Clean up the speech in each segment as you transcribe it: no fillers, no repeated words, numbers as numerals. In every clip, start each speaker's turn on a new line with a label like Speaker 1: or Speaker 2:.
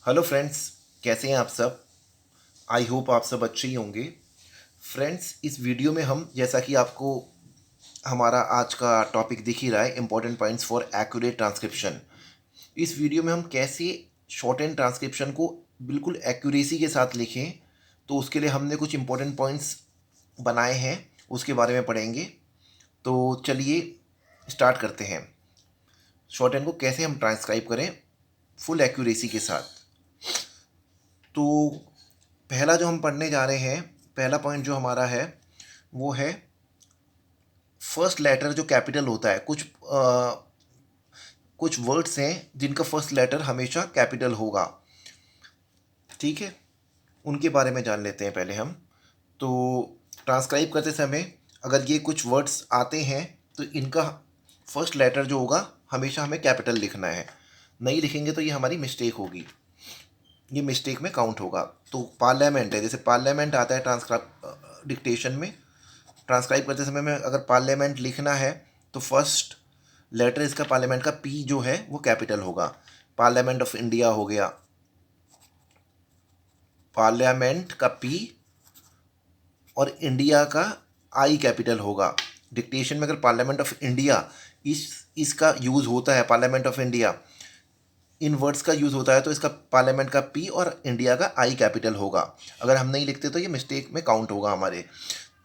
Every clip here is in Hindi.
Speaker 1: हेलो फ्रेंड्स, कैसे हैं आप सब। आई होप आप सब अच्छे ही होंगे। फ्रेंड्स, इस वीडियो में हम, जैसा कि आपको हमारा आज का टॉपिक दिख ही रहा है, important points for accurate transcription. इस वीडियो में हम कैसे शॉर्ट एंड ट्रांसक्रिप्शन को बिल्कुल एक्यूरेसी के साथ लिखें, तो उसके लिए हमने कुछ इंपॉर्टेंट पॉइंट्स बनाए हैं, उसके बारे में पढ़ेंगे। तो चलिए स्टार्ट करते हैं। शॉर्ट एंड को कैसे हम ट्रांसक्राइब करें फुल एक्यूरेसी के साथ। तो पहला जो हम पढ़ने जा रहे हैं, पहला पॉइंट जो हमारा है वो है फर्स्ट लेटर जो कैपिटल होता है। कुछ वर्ड्स हैं जिनका फर्स्ट लेटर हमेशा कैपिटल होगा। ठीक है, उनके बारे में जान लेते हैं पहले हम। तो ट्रांसक्राइब करते समय अगर ये कुछ वर्ड्स आते हैं तो इनका फर्स्ट लेटर जो होगा हमेशा हमें कैपिटल लिखना है। नहीं लिखेंगे तो ये हमारी मिस्टेक होगी, ये मिस्टेक में काउंट होगा। तो पार्लियामेंट है, जैसे पार्लियामेंट आता है ट्रांसक्राइब डिक्टेशन में। ट्रांसक्राइब करते समय में अगर पार्लियामेंट लिखना है तो फर्स्ट लेटर इसका पार्लियामेंट का पी जो है वो कैपिटल होगा। पार्लियामेंट ऑफ इंडिया हो गया, पार्लियामेंट का पी और इंडिया का आई कैपिटल होगा। डिक्टेशन में अगर पार्लियामेंट ऑफ इंडिया इसका यूज़ होता है, parliament of India in words का यूज़ होता है, तो इसका पार्लियामेंट का पी और इंडिया का आई कैपिटल होगा। अगर हम नहीं लिखते तो ये मिस्टेक में काउंट होगा हमारे।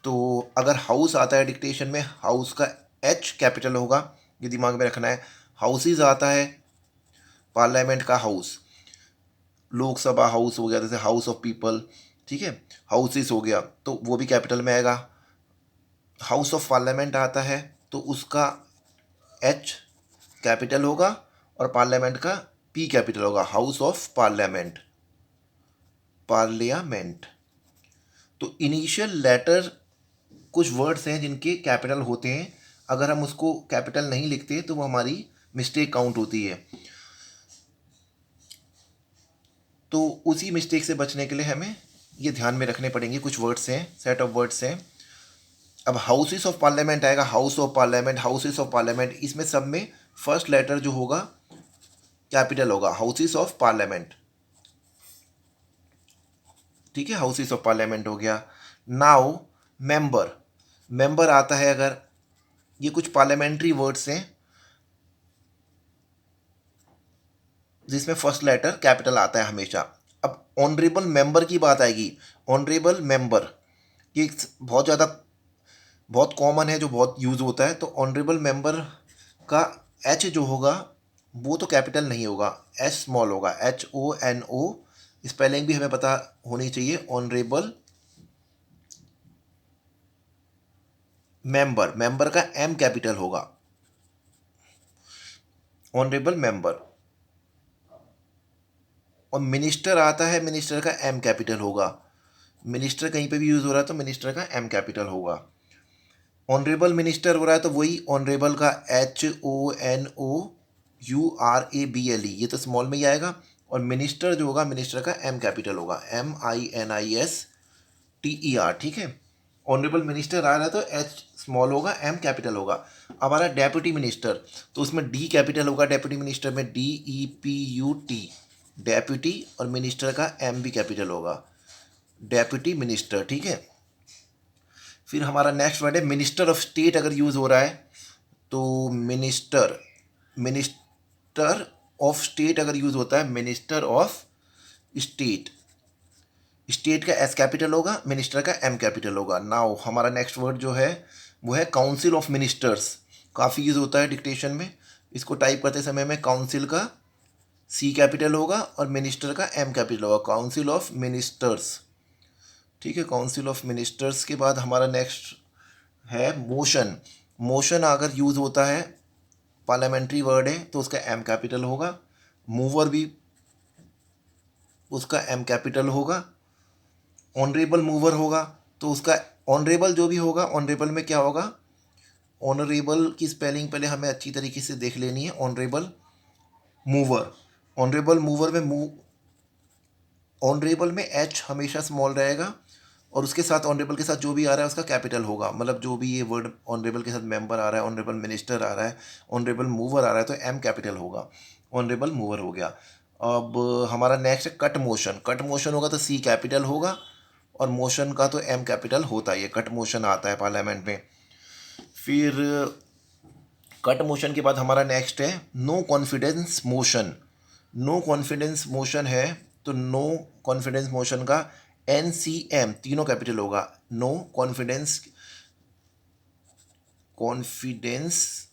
Speaker 1: तो अगर हाउस आता है डिक्टेशन में, हाउस का एच कैपिटल होगा, ये दिमाग में रखना है। हाउसेज आता है, पार्लियामेंट का हाउस, लोकसभा हाउस हो गया, जैसे हाउस ऑफ पीपल, ठीक है, हाउसेस हो गया तो वो भी कैपिटल में आएगा। हाउस ऑफ पार्लियामेंट आता है तो उसका एच कैपिटल होगा और पार्लियामेंट का पी कैपिटल होगा, हाउस ऑफ पार्लियामेंट, पार्लियामेंट। तो इनिशियल लेटर कुछ वर्ड्स हैं जिनके कैपिटल होते हैं, अगर हम उसको कैपिटल नहीं लिखते तो वो हमारी मिस्टेक काउंट होती है। तो उसी मिस्टेक से बचने के लिए हमें ये ध्यान में रखने पड़ेंगे। कुछ वर्ड्स हैं, सेट ऑफ वर्ड्स हैं। अब हाउसेस ऑफ पार्लियामेंट आएगा, house of parliament, houses of parliament, इसमें सब में फर्स्ट लेटर जो होगा कैपिटल होगा, हाउसेस ऑफ पार्लियामेंट। ठीक है, हाउसेस ऑफ पार्लियामेंट हो गया। नाउ मेंबर, मेंबर आता है अगर, ये कुछ पार्लियामेंट्री वर्ड्स हैं जिसमें फर्स्ट लेटर कैपिटल आता है हमेशा। अब ऑनरेबल मेंबर की बात आएगी, ऑनरेबल मेंबर ये बहुत ज़्यादा, बहुत कॉमन है, जो बहुत यूज़ होता है। तो ऑनरेबल मेंबर का एच जो होगा वो तो कैपिटल नहीं होगा, एच स्मॉल होगा, HONO। स्पेलिंग भी हमें पता होनी चाहिए। ऑनरेबल मेंबर, मेंबर का एम कैपिटल होगा, ऑनरेबल मेंबर। और मिनिस्टर आता है, मिनिस्टर का एम कैपिटल होगा। मिनिस्टर कहीं पे भी यूज़ हो रहा है तो मिनिस्टर का एम कैपिटल होगा। ऑनरेबल मिनिस्टर हो रहा है तो वही ऑनरेबल का HONOURABLE, ये तो स्मॉल में ही आएगा। और मिनिस्टर जो होगा, मिनिस्टर का एम कैपिटल होगा, MINISTER। ठीक है, ऑनरेबल मिनिस्टर आ रहा है तो एच स्मॉल होगा, एम कैपिटल होगा। अब हमारा डेप्यूटी मिनिस्टर, तो उसमें डी कैपिटल होगा, डेप्यूटी मिनिस्टर में DEPUT, डेप्यूटी, और मिनिस्टर का एम भी कैपिटल होगा, डेप्यूटी मिनिस्टर। ठीक है, फिर हमारा नेक्स्ट वर्ड है मिनिस्टर ऑफ स्टेट। अगर यूज़ हो रहा है तो मिनिस्टर, मिनिस्टर ऑफ स्टेट अगर यूज़ होता है, मिनिस्टर ऑफ स्टेट, स्टेट का एस कैपिटल होगा, मिनिस्टर का एम कैपिटल होगा। नाउ हमारा नेक्स्ट वर्ड जो है वो है काउंसिल ऑफ मिनिस्टर्स। काफ़ी यूज़ होता है डिक्टेशन में, इसको टाइप करते समय में काउंसिल का सी कैपिटल होगा और मिनिस्टर का एम कैपिटल होगा, काउंसिल ऑफ मिनिस्टर्स। ठीक है, काउंसिल ऑफ मिनिस्टर्स के बाद हमारा नेक्स्ट है मोशन। मोशन अगर यूज़ होता है, पार्लियामेंट्री वर्ड है तो उसका एम कैपिटल होगा। मूवर भी उसका एम कैपिटल होगा। ऑनरेबल मूवर होगा तो उसका, ऑनरेबल जो भी होगा, ऑनरेबल में क्या होगा, ऑनरेबल की स्पेलिंग पहले हमें अच्छी तरीके से देख लेनी है। ऑनरेबल मूवर, ऑनरेबल मूवर में ऑनरेबल में एच हमेशा स्मॉल रहेगा और उसके साथ ऑनरेबल के साथ जो भी आ रहा है उसका कैपिटल होगा। मतलब जो भी ये वर्ड ऑनरेबल के साथ मेंबर आ रहा है, ऑनरेबल मिनिस्टर आ रहा है, ऑनरेबल मूवर आ रहा है तो एम कैपिटल होगा, ऑनरेबल मूवर हो गया। अब हमारा नेक्स्ट है कट मोशन। कट मोशन होगा तो सी कैपिटल होगा, और मोशन का तो एम कैपिटल होता ही है, कट मोशन आता है पार्लियामेंट में। फिर कट मोशन के बाद हमारा नेक्स्ट है no confidence motion. No confidence motion है तो नो कॉन्फिडेंस मोशन का एन सी एम तीनों कैपिटल होगा। नो कॉन्फिडेंस कॉन्फिडेंस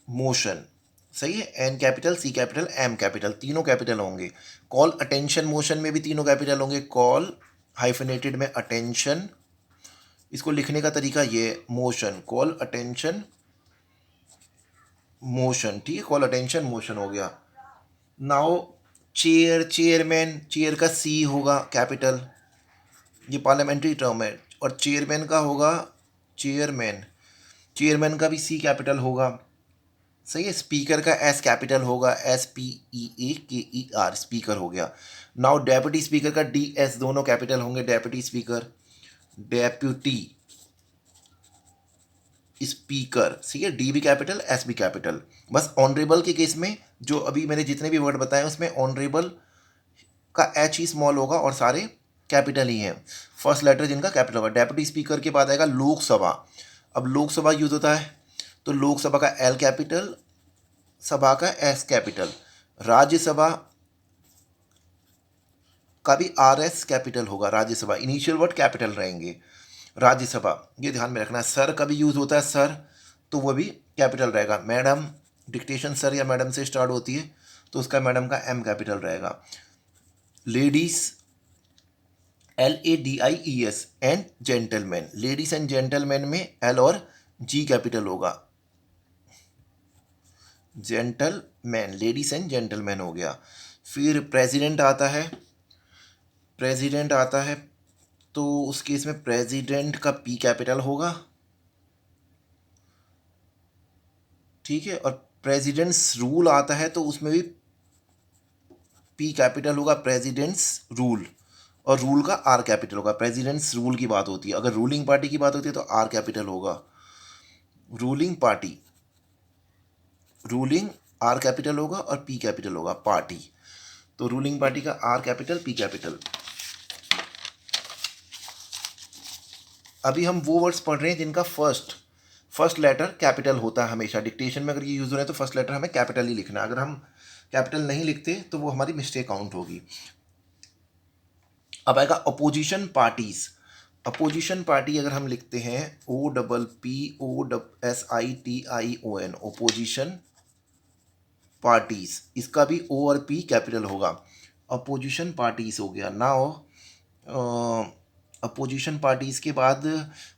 Speaker 1: मोशन, सही है। N capital, C capital, M capital, तीनों कैपिटल होंगे। कॉल अटेंशन मोशन में भी तीनों कैपिटल होंगे। कॉल हाइफेनेटेड में अटेंशन, इसको लिखने का तरीका ये मोशन, कॉल अटेंशन मोशन, ठीक है, कॉल अटेंशन मोशन हो गया। नाउ चेयर, चेयरमैन, चेयर का सी होगा कैपिटल, ये पार्लियामेंट्री टर्म है। और चेयरमैन का होगा चेयरमैन, चेयरमैन का भी सी कैपिटल होगा, सही है। स्पीकर का एस कैपिटल होगा, एस पी ई ए के ई आर, स्पीकर हो गया। नाउ डेप्यूटी स्पीकर का डी एस दोनों कैपिटल होंगे, डेप्यूटी स्पीकर, डेप्यूटी स्पीकर, ठीक है, डी भी कैपिटल, एस भी कैपिटल। बस ऑनरेबल के केस में जो अभी मैंने जितने भी वर्ड बताए उसमें ऑनरेबल का एच ही स्मॉल होगा और सारे कैपिटल ही हैं। फर्स्ट लेटर जिनका कैपिटल होगा। डेप्यूटी स्पीकर के बाद आएगा लोकसभा। अब लोकसभा यूज होता है तो लोकसभा का एल कैपिटल, सभा का एस कैपिटल। राज्यसभा का भी आर एस कैपिटल होगा, राज्यसभा, इनिशियल वर्ड कैपिटल रहेंगे। राज्यसभा, ये ध्यान में रखना है। सर का भी यूज़ होता है, सर, तो वो भी कैपिटल रहेगा। मैडम, डिक्टेशन सर या मैडम से स्टार्ट होती है तो उसका मैडम का एम कैपिटल रहेगा। Ladies, L A D I E S, and gentleman, ladies and gentleman में एल और जी कैपिटल होगा। जेंटलमैन, लेडीज एंड जेंटलमैन हो गया। फिर प्रेसिडेंट आता है, प्रेसिडेंट आता है तो उस केस में प्रेसिडेंट का पी कैपिटल होगा, ठीक है। और प्रेसिडेंट्स रूल आता है तो उसमें भी पी कैपिटल होगा, प्रेसिडेंट्स रूल, और रूल का आर कैपिटल होगा। प्रेसिडेंट्स रूल की बात होती है, अगर रूलिंग पार्टी की बात होती है तो आर कैपिटल होगा। Ruling party, ruling are capital होगा और पी कैपिटल होगा, पार्टी, तो रूलिंग पार्टी का आर कैपिटल, पी कैपिटल। अभी हम वो वर्ड्स पढ़ रहे हैं जिनका फर्स्ट लेटर कैपिटल होता है हमेशा। डिक्टेशन में अगर ये यूज़ हो रहे हैं तो फर्स्ट लेटर हमें कैपिटल ही लिखना है। अगर हम कैपिटल नहीं लिखते तो वो हमारी मिस्टेक काउंट होगी। अब आएगा अपोजिशन पार्टीज। अपोजिशन पार्टी अगर हम लिखते हैं O double P O S I T I O N, opposition parties, इसका भी ओ और पी कैपिटल होगा। अपोजिशन पार्टीज हो गया। नाउ अपोजिशन पार्टीज के बाद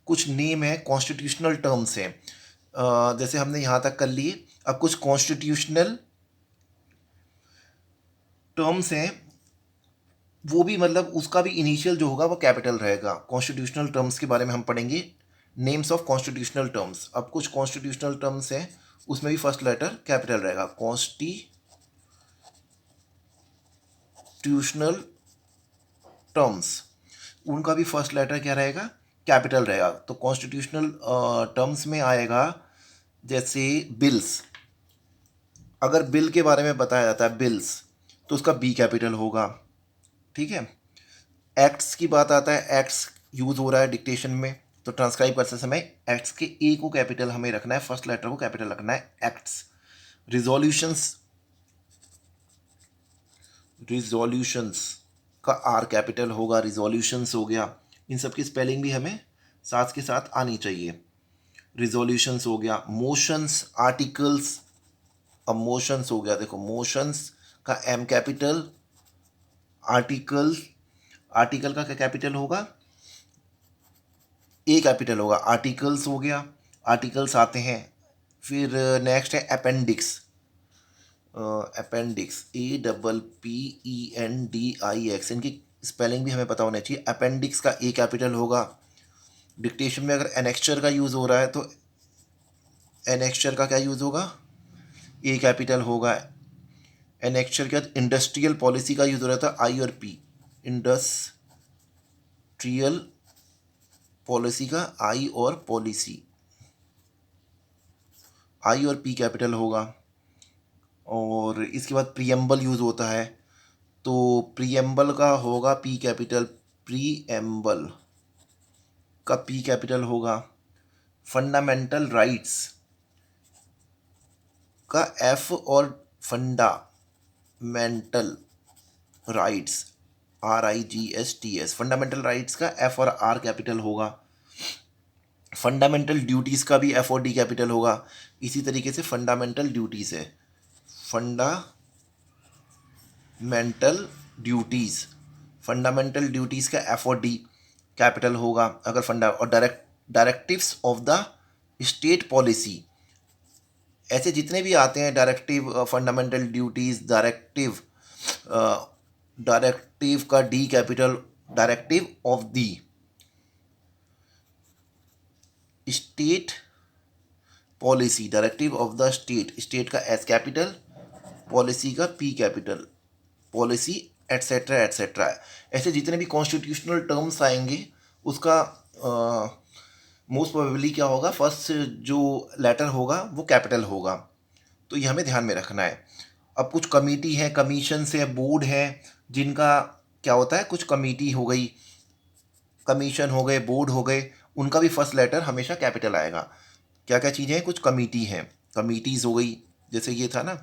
Speaker 1: कुछ नेम है, कॉन्स्टिट्यूशनल टर्म्स हैं। जैसे हमने यहाँ तक कर लिए, अब कुछ कॉन्स्टिट्यूशनल टर्म्स हैं, वो भी मतलब उसका भी इनिशियल जो होगा वो कैपिटल रहेगा। कॉन्स्टिट्यूशनल टर्म्स के बारे में हम पढ़ेंगे, नेम्स ऑफ कॉन्स्टिट्यूशनल टर्म्स। अब कुछ कॉन्स्टिट्यूशनल टर्म्स हैं उसमें भी फर्स्ट लेटर कैपिटल रहेगा। कॉन्स्टिट्यूशनल टर्म्स, उनका भी फर्स्ट लेटर क्या रहेगा, कैपिटल रहेगा। तो कॉन्स्टिट्यूशनल टर्म्स में आएगा जैसे बिल्स, अगर बिल के बारे में बताया जाता है बिल्स तो उसका बी कैपिटल होगा, ठीक है। एक्ट्स की बात आता है, एक्ट्स यूज़ हो रहा है डिक्टेशन में तो ट्रांसक्राइब करते समय एक्ट्स के ए को कैपिटल हमें रखना है, फर्स्ट लेटर को कैपिटल रखना है, एक्ट्स। रिजोल्यूशंस, रिजोल्यूशंस का आर कैपिटल होगा, रिजोल्यूशंस हो गया। इन सब की स्पेलिंग भी हमें साथ के साथ आनी चाहिए। रिजोल्यूशंस हो गया। मोशंस, आर्टिकल्स, अब मोशंस हो गया, देखो मोशंस का एम कैपिटल, आर्टिकल, आर्टिकल का क्या कैपिटल होगा, ए कैपिटल होगा, आर्टिकल्स हो गया, आर्टिकल्स आते हैं। फिर नेक्स्ट है appendix, appendix, A double P E N D I X, इनकी स्पेलिंग भी हमें पता होना चाहिए। अपेंडिक्स का ए कैपिटल होगा। डिक्टेशन में अगर एनेक्स्चर का यूज़ हो रहा है तो एनेक्स्चर का क्या यूज़ होगा, ए कैपिटल होगा। एनेक्स्चर के बाद इंडस्ट्रियल पॉलिसी का यूज़ हो रहा था, आई और पी, इंडस्ट्रियल पॉलिसी का आई और पॉलिसी, आई और पी कैपिटल होगा। और इसके बाद प्रीएम्बल यूज़ होता है, तो प्रीएम्बल का होगा पी कैपिटल, प्रीएम्बल का पी कैपिटल होगा। फंडामेंटल राइट्स का एफ, और fundamental rights RIGHTS, fundamental rights का एफ और आर कैपिटल होगा। फंडामेंटल ड्यूटीज़ का भी एफ और डी कैपिटल होगा। इसी तरीके से फंडामेंटल ड्यूटीज़ है, फंडामेंटल ड्यूटीज़ का एफ और डी कैपिटल होगा अगर फंडा, और directives of the state policy, ऐसे जितने भी आते हैं डायरेक्टिव, फंडामेंटल ड्यूटीज़, डायरेक्टिव का D capital, directive of the state policy, directive of the state का एस कैपिटल, पॉलिसी का P capital, policy etcetera etcetera. ऐसे जितने भी कॉन्स्टिट्यूशनल टर्म्स आएंगे उसका मोस्ट प्रोबेबली क्या होगा, फर्स्ट जो लेटर होगा वो कैपिटल होगा, तो ये हमें ध्यान में रखना है। अब कुछ कमेटी है, कमीशन से, बोर्ड है, जिनका क्या होता है, कुछ कमेटी हो गई, कमीशन हो गए, बोर्ड हो गए, उनका भी फर्स्ट लेटर हमेशा कैपिटल आएगा। क्या क्या चीज़ें हैं, कुछ कमेटी हैं, कमीटीज़ हो गई, जैसे ये था ना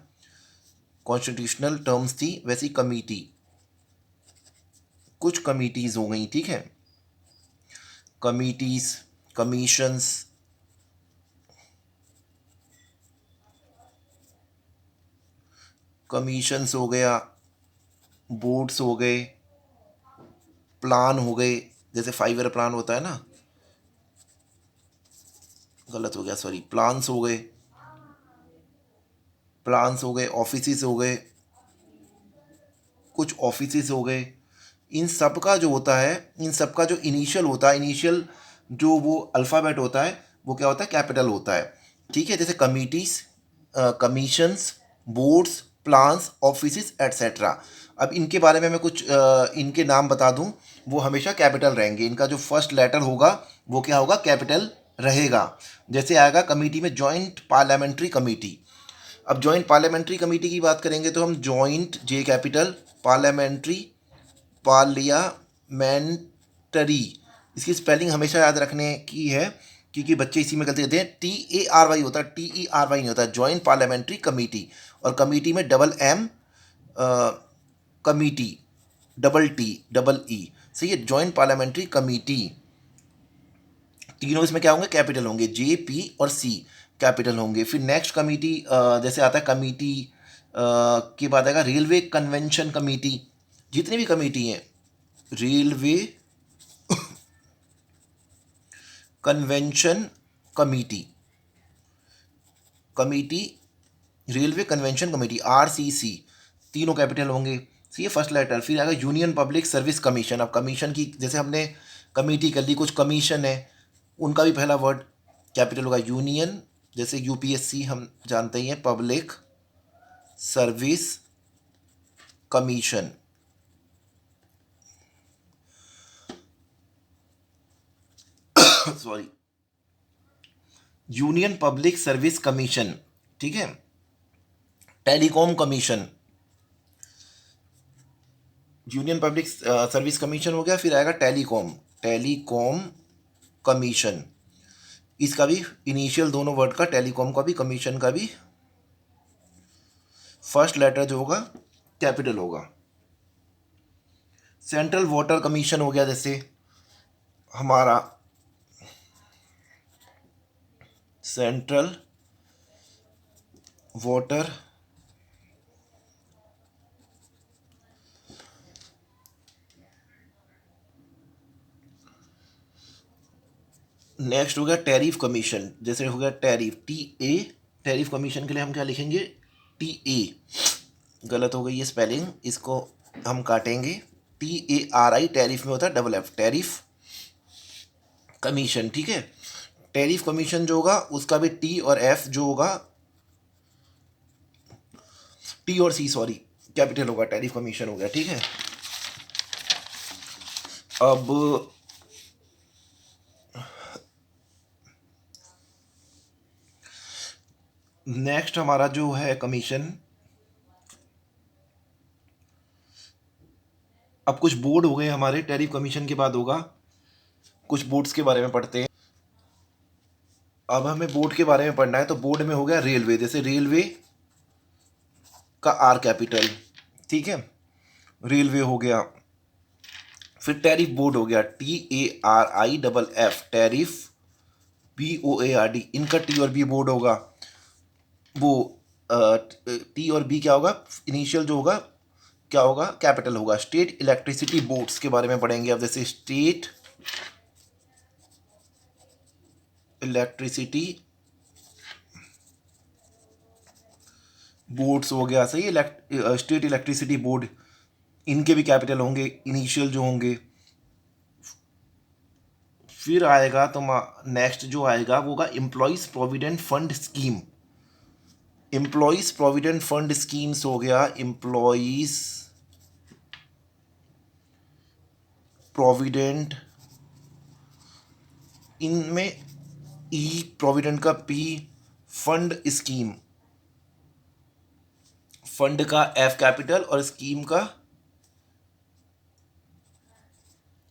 Speaker 1: कॉन्स्टिट्यूशनल टर्म्स थी, वैसी कमेटी, कुछ कमिटीज़ हो गई, ठीक है, कमिटीज़, कमीशंस, कमीशंस हो गया, बोर्ड्स हो गए, प्लान हो गए, जैसे 5 ईयर प्लान होता है ना, गलत हो गया सॉरी, प्लान्स हो गए, ऑफिसेस हो गए, कुछ ऑफिसेस हो गए। इन सब का जो होता है, इन सब का जो इनिशियल होता है, इनिशियल जो वो अल्फ़ाबेट होता है वो क्या होता है, कैपिटल होता है, ठीक है। जैसे committees, commissions, boards, plans, offices etcetera. अब इनके बारे में मैं कुछ इनके नाम बता दूं, वो हमेशा कैपिटल रहेंगे, इनका जो फर्स्ट लेटर होगा वो क्या होगा, कैपिटल रहेगा। जैसे आएगा कमेटी में जॉइंट पार्लियामेंट्री कमेटी। अब जॉइंट पार्लियामेंट्री कमेटी की बात करेंगे तो हम joint, J capital, parliamentary, parliamentary, इसकी स्पेलिंग हमेशा याद रखने की है, क्योंकि बच्चे इसी में गलती करते हैं, TARY होता है, TERY नहीं होता, जॉइंट पार्लियामेंट्री कमेटी। और कमेटी में double M, committee, double T, double E, सही है, जॉइंट पार्लियामेंट्री कमेटी। तीनों इसमें क्या होंगे, कैपिटल होंगे, JP और C कैपिटल होंगे। फिर नेक्स्ट कमेटी जैसे आता है कमेटी के बाद आएगा रेलवे कन्वेंशन कमेटी। जितनी भी कमेटी हैं, railway convention committee, railway convention committee, RCC, तीनों कैपिटल होंगे, सी फर्स्ट लेटर। फिर आएगा यूनियन पब्लिक सर्विस कमीशन। अब कमीशन की जैसे हमने कमेटी कर ली, कुछ कमीशन है, उनका भी पहला वर्ड कैपिटल होगा, यूनियन, जैसे UPSC हम जानते ही हैं, public service commission, sorry, union public service commission, ठीक है। Telecom commission, union public service commission हो गया। फिर आएगा टेलीकॉम कमीशन, इसका भी इनिशियल दोनों वर्ड का, टेलीकॉम का भी, कमीशन का भी फर्स्ट लेटर जो होगा कैपिटल होगा। सेंट्रल वाटर कमीशन हो गया, जैसे हमारा सेंट्रल वाटर नेक्स्ट हो गया टैरिफ कमीशन, जैसे हो गया टैरिफ, TA, टैरिफ कमीशन के लिए हम क्या लिखेंगे, TA, गलत हो गई ये स्पेलिंग, इसको हम काटेंगे, TARI, टैरिफ में होता है डबल F, टैरिफ कमीशन, ठीक है। टैरिफ कमीशन जो होगा उसका भी T और F जो होगा, T और C सॉरी, कैपिटल होगा, टैरिफ कमीशन हो गया, ठीक है। अब नेक्स्ट हमारा जो है कमीशन, अब कुछ बोर्ड हो गए हमारे, टैरिफ कमीशन के बाद होगा कुछ बोर्ड्स के बारे में पढ़ते हैं। अब हमें बोर्ड के बारे में पढ़ना है, तो बोर्ड में हो गया रेलवे, जैसे रेलवे का आर कैपिटल, ठीक है, रेलवे हो गया। फिर टैरिफ बोर्ड हो गया, TARIFF, टैरिफ, BOARD, इनका T और B बोर्ड होगा। वो T और B क्या होगा, इनिशियल जो होगा क्या होगा, कैपिटल होगा। स्टेट इलेक्ट्रिसिटी बोर्ड्स के बारे में पढ़ेंगे अब, जैसे स्टेट इलेक्ट्रिसिटी बोर्ड्स हो गया, सही। स्टेट इलेक्ट्रिसिटी बोर्ड, इनके भी कैपिटल होंगे इनिशियल जो होंगे। फिर आएगा तो नेक्स्ट जो आएगा वो होगा employees provident fund scheme. Employees provident fund schemes हो गया, एम्प्लॉयज़ प्रोविडेंट, इनमें ई प्रोविडेंट का पी, फंड स्कीम, फंड का एफ कैपिटल और स्कीम का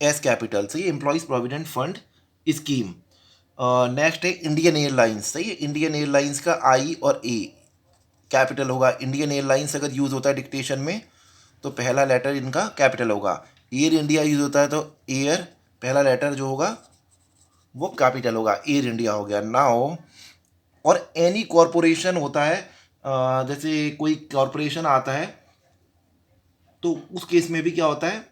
Speaker 1: एस कैपिटल, सही है, employees provident fund scheme. Next है इंडियन एयरलाइंस, सही है, इंडियन एयरलाइंस का आई और ए कैपिटल होगा। इंडियन एयरलाइंस अगर यूज़ होता है डिक्टेशन में तो पहला लेटर इनका कैपिटल होगा। एयर इंडिया यूज़ होता है तो एयर पहला लेटर जो होगा वो कैपिटल होगा, एयर इंडिया हो गया। नाउ और एनी कॉरपोरेशन होता है, जैसे कोई कॉरपोरेशन आता है तो उस केस में भी क्या होता है,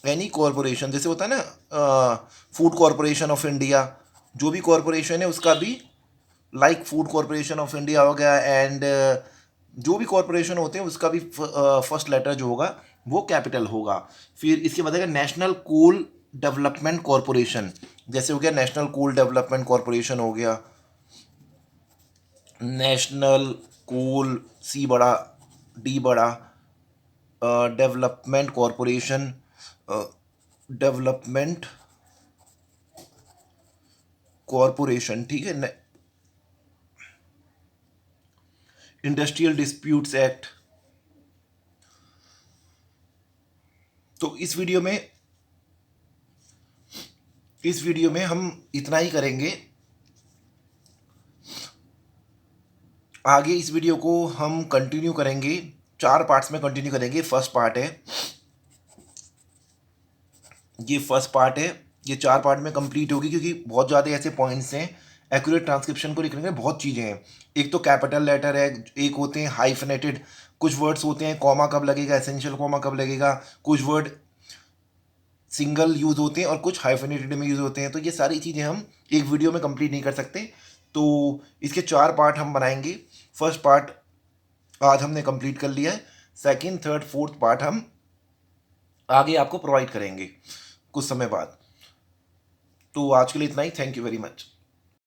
Speaker 1: एनी कॉरपोरेशन, जैसे होता है ना फूड कॉरपोरेशन ऑफ इंडिया, जो भी कॉरपोरेशन है उसका भी, like food corporation of India हो गया, एंड जो भी कॉरपोरेशन होते हैं उसका भी फर्स्ट लेटर जो होगा वो कैपिटल होगा। फिर इसके बाद है नेशनल कोल डेवलपमेंट कॉरपोरेशन, जैसे हो गया नेशनल कोल डेवलपमेंट कॉरपोरेशन हो गया, नेशनल कोल, सी बड़ा डी बड़ा, डेवलपमेंट कॉरपोरेशन, डेवलपमेंट कॉरपोरेशन, ठीक है। Industrial disputes act. तो इस वीडियो में हम इतना ही करेंगे। आगे इस वीडियो को हम कंटिन्यू करेंगे, 4 पार्ट्स में कंटिन्यू करेंगे। फर्स्ट पार्ट है ये, फर्स्ट पार्ट है ये 4 पार्ट में कंप्लीट होगी, क्योंकि बहुत ज़्यादा ऐसे पॉइंट्स हैं एक्यूरेट ट्रांसक्रिप्शन को लिखने में, बहुत चीज़ें हैं। एक तो कैपिटल लेटर है, एक होते हैं हाइफनेटेड, कुछ वर्ड्स होते हैं कॉमा कब लगेगा, एसेंशियल कॉमा कब लगेगा, कुछ वर्ड सिंगल यूज़ होते हैं और कुछ हाइफनेटेड में यूज़ होते हैं। तो ये सारी चीज़ें हम एक वीडियो में कंप्लीट नहीं कर सकते, तो इसके 4 पार्ट हम बनाएंगे। फर्स्ट पार्ट आज हमने कंप्लीट कर लिया है, सेकंड, थर्ड, फोर्थ पार्ट हम आगे आपको प्रोवाइड करेंगे कुछ समय बाद। तो आज के लिए इतना ही, थैंक यू वेरी मच।